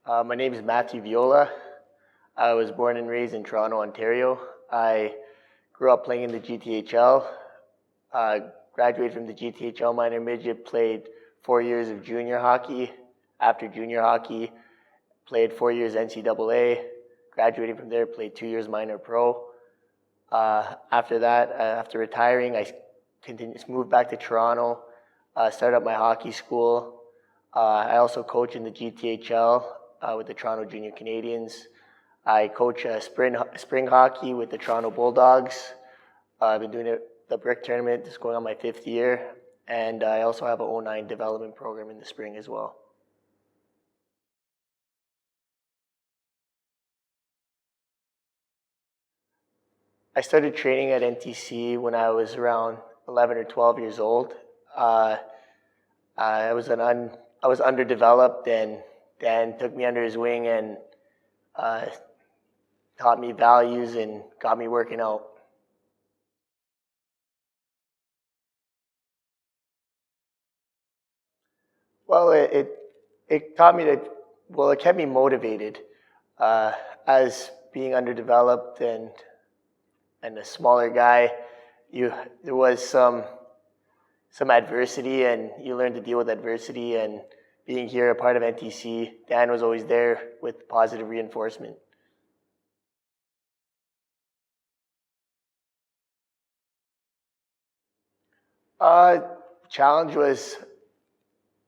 My name is Matthew Viola. I was born and raised in Toronto, Ontario. I grew up playing in the GTHL. Graduated from the GTHL minor midget, played 4 years of junior hockey. After junior hockey, played 4 years NCAA. Graduating from there, played 2 years minor pro. After that, after retiring, I moved back to Toronto, started up my hockey school. I also coach in the GTHL with the Toronto Junior Canadians. I coach spring hockey with the Toronto Bulldogs. I've been doing the Brick Tournament. This is going on my 5th year. And I also have an 09 development program in the spring as well. I started training at NTC when I was around 11 or 12 years old. I was underdeveloped, and Dan took me under his wing and taught me values and got me working out. Well, it taught me it kept me motivated. As being underdeveloped and a smaller guy, there was some adversity, and you learn to deal with adversity. And being here, a part of NTC, Dan was always there with positive reinforcement. Challenge was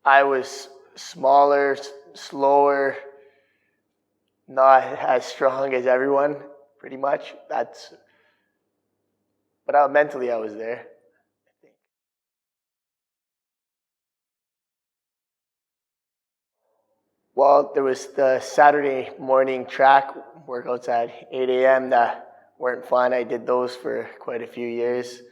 I was smaller, slower, not as strong as everyone, pretty much. But mentally I was there. Well, there was the Saturday morning track workouts at 8 a.m. that weren't fun. I did those for quite a few years.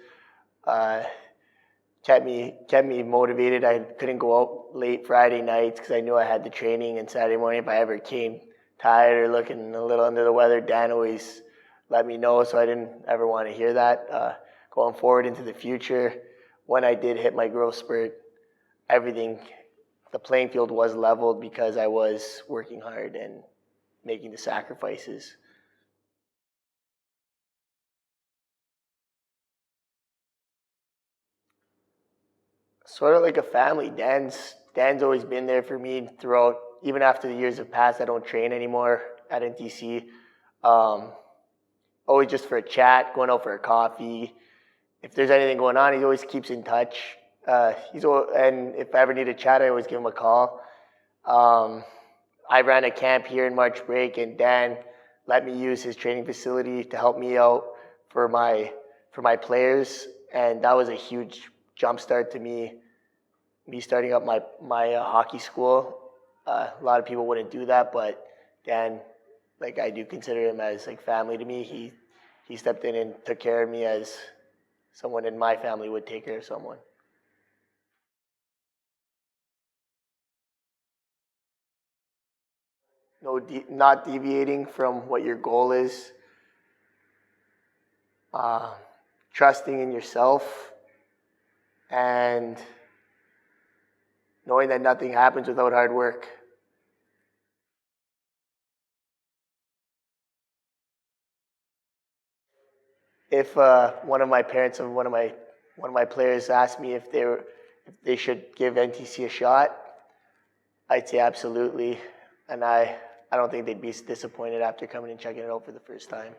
Kept me motivated. I couldn't go out late Friday nights because I knew I had the training, and Saturday morning if I ever came tired or looking a little under the weather, Dan always let me know, so I didn't ever want to hear that. Going forward into the future, when I did hit my growth spurt, the playing field was leveled because I was working hard and making the sacrifices. Sort of like a family. Dan's always been there for me throughout, even after the years have passed. I don't train anymore at NTC. Always just for a chat, going out for a coffee. If there's anything going on, he always keeps in touch. And if I ever need a chat, I always give him a call. I ran a camp here in March break, and Dan let me use his training facility to help me out for my players, and that was a huge jumpstart to me starting up my hockey school. A lot of people wouldn't do that, but Dan, I do consider him as family to me. He stepped in and took care of me as someone in my family would take care of someone. No, not deviating from what your goal is. Trusting in yourself, and knowing that nothing happens without hard work. If one of my parents and one of my players asked me if they should give NTC a shot, I'd say absolutely, and I don't think they'd be disappointed after coming and checking it out for the first time.